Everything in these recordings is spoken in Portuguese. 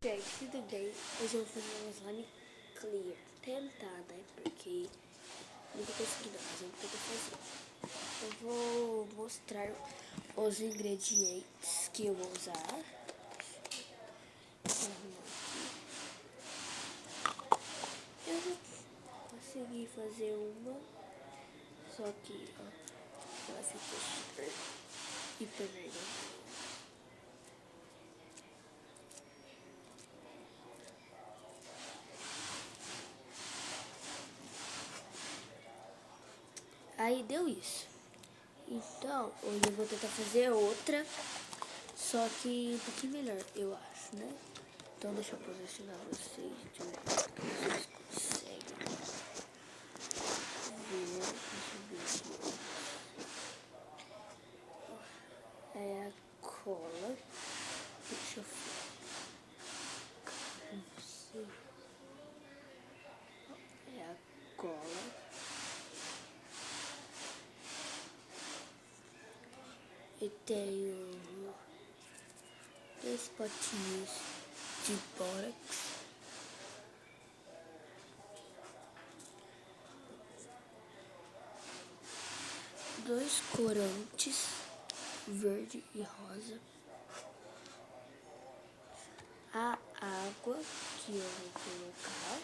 Gente, tudo bem? Hoje eu vou fazer um slime clear. Tentar, né? Porque não tô conseguindo, mas eu vou tentar fazer. Eu vou mostrar os ingredientes que eu vou usar. Vou arrumar aqui. Eu vou conseguir fazer uma, só que, ó, ela ficou super, hiper vermelha. Aí deu isso. Então, hoje eu vou tentar fazer outra, só que um pouquinho melhor, eu acho, né? Então deixa eu posicionar vocês de um jeito que vocês conseguem ver esse vídeo. É a cola. Deixa eu ver. É a cola. E tenho 2 potinhos de bórax. Dois corantes, verde e rosa. A água que eu vou colocar.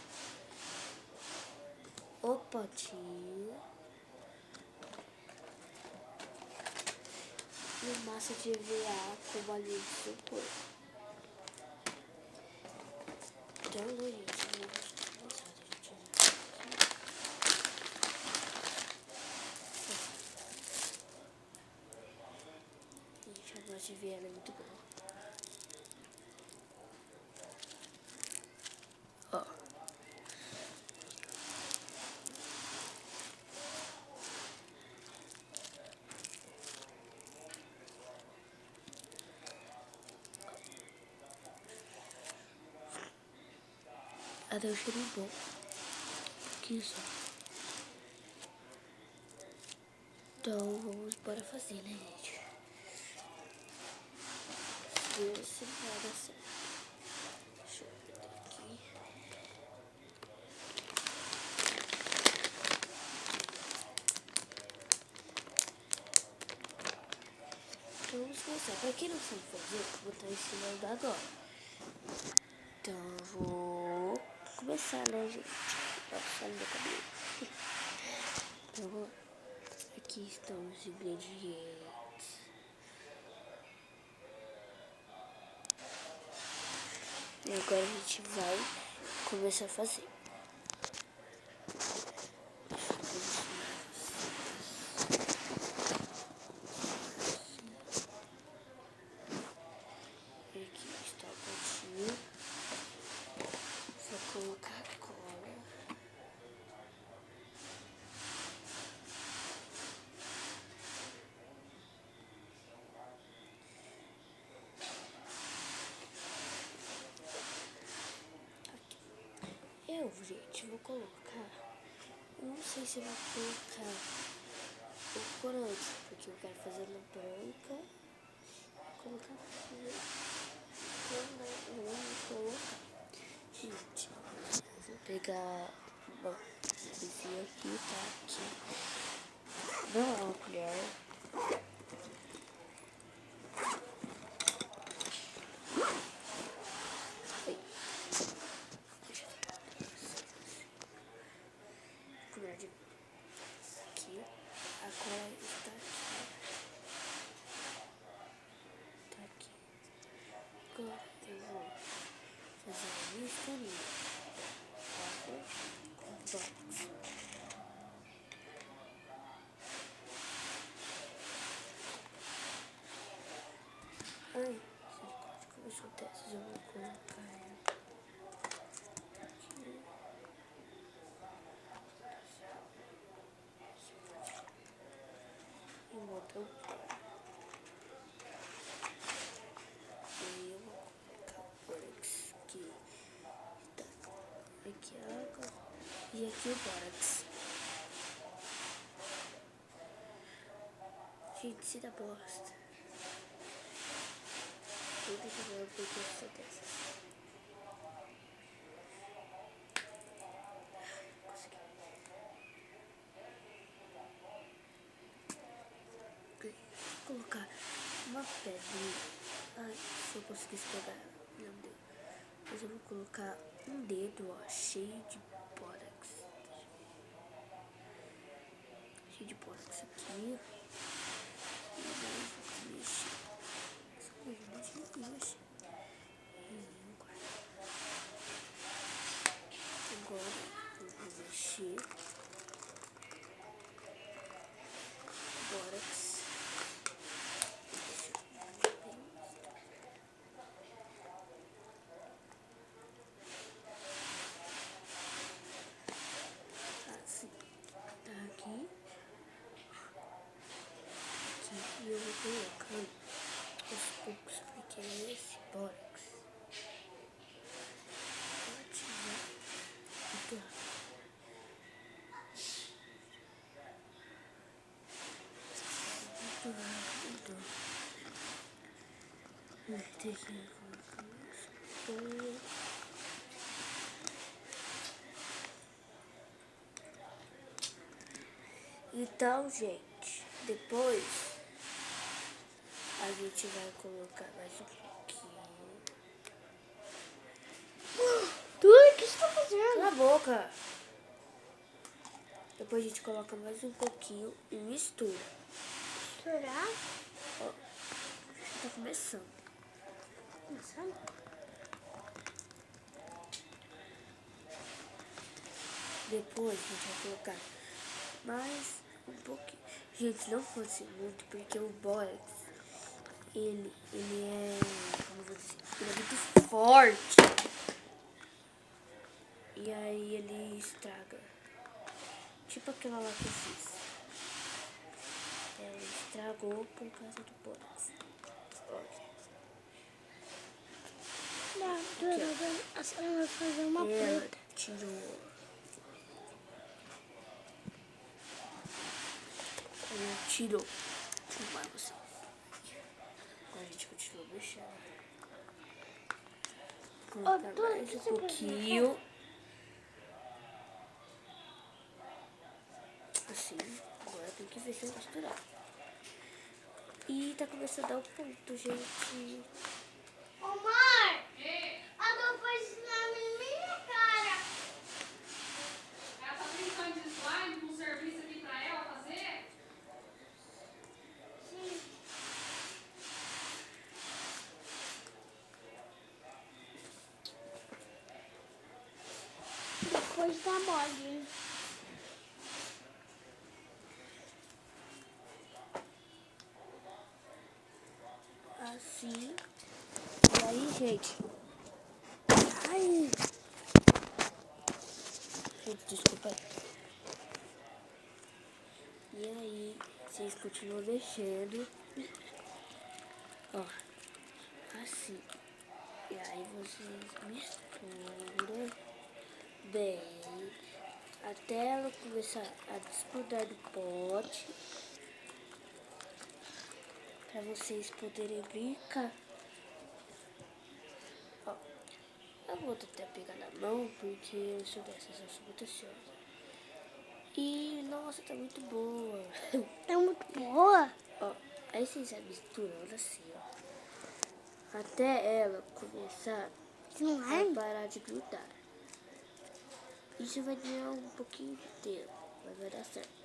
O potinho. E massa de EVA com bolinha de isopor. Então, gente, eu vou começar. Gente, a massa de EVA é muito boa. Ó. Até o cheiro bom. Que só. Então, vamos bora fazer, né, gente? Ver se vai dar certo. Deixa eu ver aqui. Então, vamos começar. Pra quem não sabe fazer, vou estar ensinando agora. Então, eu vou começar, né, gente? Nossa, olha meu cabelo. Então, aqui estão os ingredientes. E agora a gente vai começar a fazer. Aqui está o potinho. Vou colocar a cola. Aqui. Gente, vou colocar. Eu não sei se eu vou colocar o corante, porque eu quero fazer na branca. Vou colocar aqui. Eu não vou colocar. Gente, eu vou pegar uma coisinha aqui, tá? Aqui. Não é uma colher. Oi. Deixa eu ver. Colher de aqui. A cola está aqui. Tá aqui. Agora eu vou fazer a misturinha. Água com box. Ai, começou a testes, eu vou colocar ela aqui. E botar o pó. E eu vou colocar o bórax aqui. Tá. Aqui a água. E aqui o bórax. Gente, se dá bosta. Deixa eu ver porque eu sou dessas. uma pedrinha. Ai, se eu conseguisse pegar ela. Não deu. Mas eu vou colocar um dedo, ó, cheio de bórax. Cheio de bórax aqui. E daí vou mexer. Só um minutinho. Agora eu vou mexer. Bórax. Assim, tá aqui. E eu vou colocando aos poucos, porque é esse bórax pode muito rápido. Muito rápido. Tem que colocar mais. Então, gente, depois a gente vai colocar mais um pouquinho. Tudo que você tá fazendo? Cala a boca! Depois a gente coloca mais um pouquinho e mistura. Misturar? Ó, tá começando. Começando? Depois a gente vai colocar mais um pouquinho. Gente, não fosse muito, porque o bórax, ele é, como eu vou dizer, ele é muito forte. E aí ele estraga. Tipo aquela lá que eu fiz. Ela estragou por causa do bórax. Olha. Não, a senhora vai fazer uma Ela preta. tirou. Ela tirou. Deixa eu filmar você. Agora a gente continua mexendo. Colocar Tudo mais que um você pouquinho. Assim. Agora tem que ver se eu misturar. E tá começando a dar um ponto, gente. Omar! A dor pôs na minha cara. Ela tá brincando de slime com um serviço aqui pra ela fazer? Sim. Depois da mole. Assim. E aí, gente. Ai. Gente, desculpa aí. E aí, vocês continuam mexendo. Ó. Assim. E aí vocês misturam bem. Até ela começar a desgrudar do pote. Pra vocês poderem brincar. Ó. Eu vou tentar pegar na mão, porque eu sou dessas, eu sou muito ansiosa. E, nossa, tá muito boa. É muito boa. Ó, aí vocês vai misturando assim, ó. Até ela começar Não a é? parar de grudar. Isso vai demorar um pouquinho de tempo, mas vai dar certo.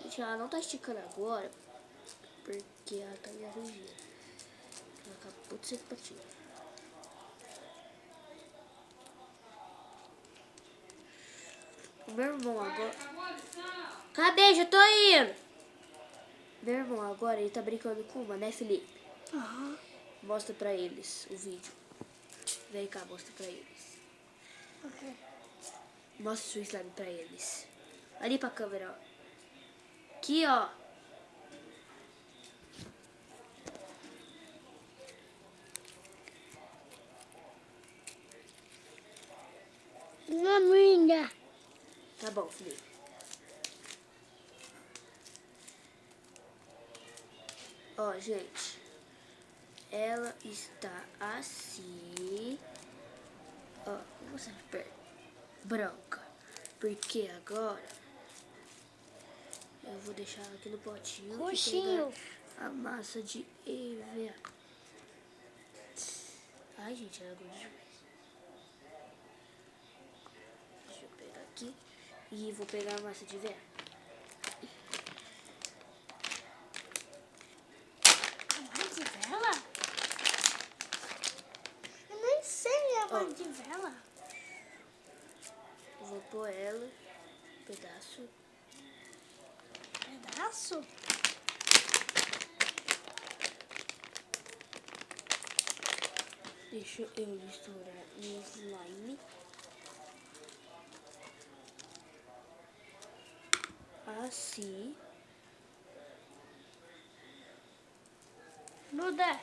Gente, ela não tá esticando agora, porque ela tá me arranjando. Ela acabou de ser patinha. O meu irmão agora... Acabou a lição? Cadê? Já tô indo! Meu irmão agora, ele tá brincando com uma, né, Felipe? Aham. Mostra pra eles o vídeo. Vem cá, mostra pra eles. Ok. Mostra o seu slime pra eles. Ali pra câmera, ó. Aqui, ó. Maminha. Tá bom, Felipe. Ó, gente. Ela está assim. Ó, vou mostrar de perto. Branca. Porque agora eu vou deixar aqui no potinho. Roxinho. A massa de EVA. Ai, gente, ela gosta demais. Deixa eu pegar aqui. E vou pegar a massa de EVA. Mãe de vela? Eu nem sei a mãe de vela. Eu vou pôr ela, pedaço. Pedaço? Deixa eu misturar no slime. Assim. Muda.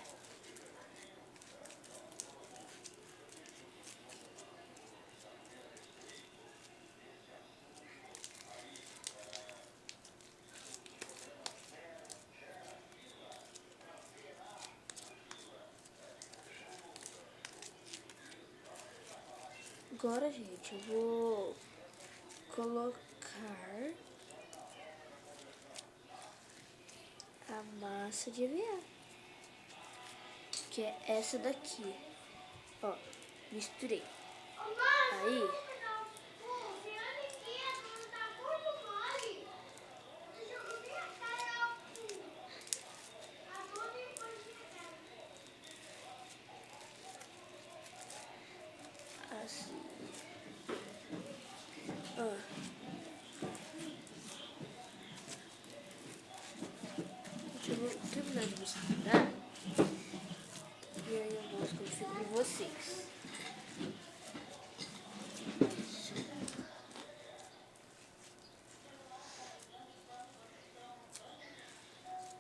Agora, gente, eu vou colocar a massa de EVA, que é essa daqui. Ó, misturei. Aí, assim. Ó. Deixa eu terminar de misturar. E aí eu mostro como fica pra vocês.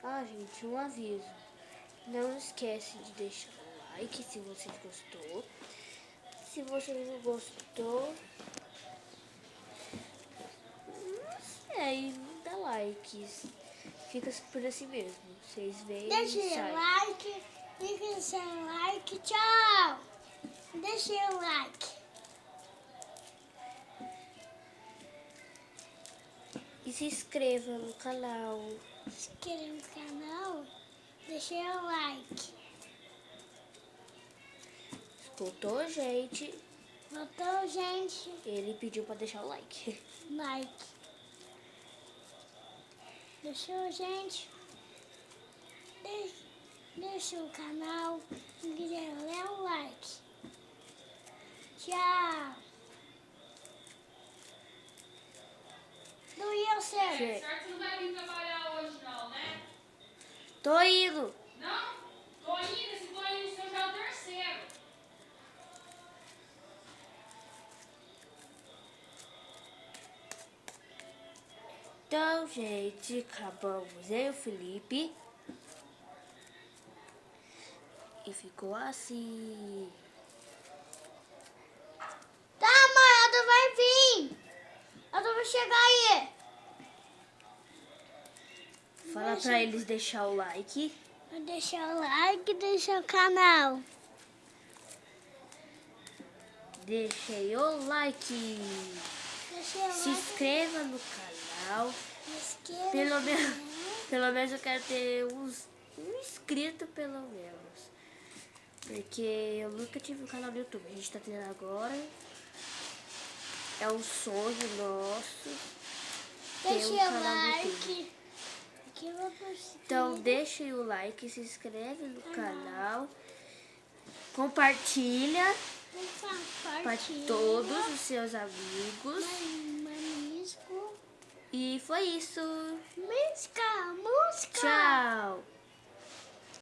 Ah, gente, um aviso. Não esquece de deixar o like se você gostou. Se você não gostou, não sei, não dá like. Fica por assim mesmo. Vocês veem Deixa e o sai. like. Deixa o seu like. Tchau. Deixa o like. E se inscreva no canal. Se inscreva no canal. Deixa o like. Escutou, gente? Voltou, gente. Ele pediu pra deixar o like. Like. Deixou, gente? Deixa o canal. Se quiser, dá um like. Tchau. Não ia ser. Gente, Certo que você não vai vir trabalhar hoje não, né? tô indo. Não? Tô indo, esse tô indo, seu já é o terceiro. Então, gente, acabamos eu e o Felipe. E ficou assim. Tá, mãe, ela vai vir. Ela vai chegar aí. Fala pra eles deixar o like. Deixar o like, deixar o canal. Deixei o like. Deixa o Se like. inscreva no canal. Esquerda. Pelo menos eu quero ter um inscrito, pelo menos. Porque eu nunca tive um canal no YouTube. A gente tá tendo agora. É um sonho nosso ter Deixa um o canal no YouTube. like. Aqui eu vou postar. Então deixe o like, se inscreve no canal. Compartilha para todos os seus amigos. Manisco. E foi isso. Música. Tchau.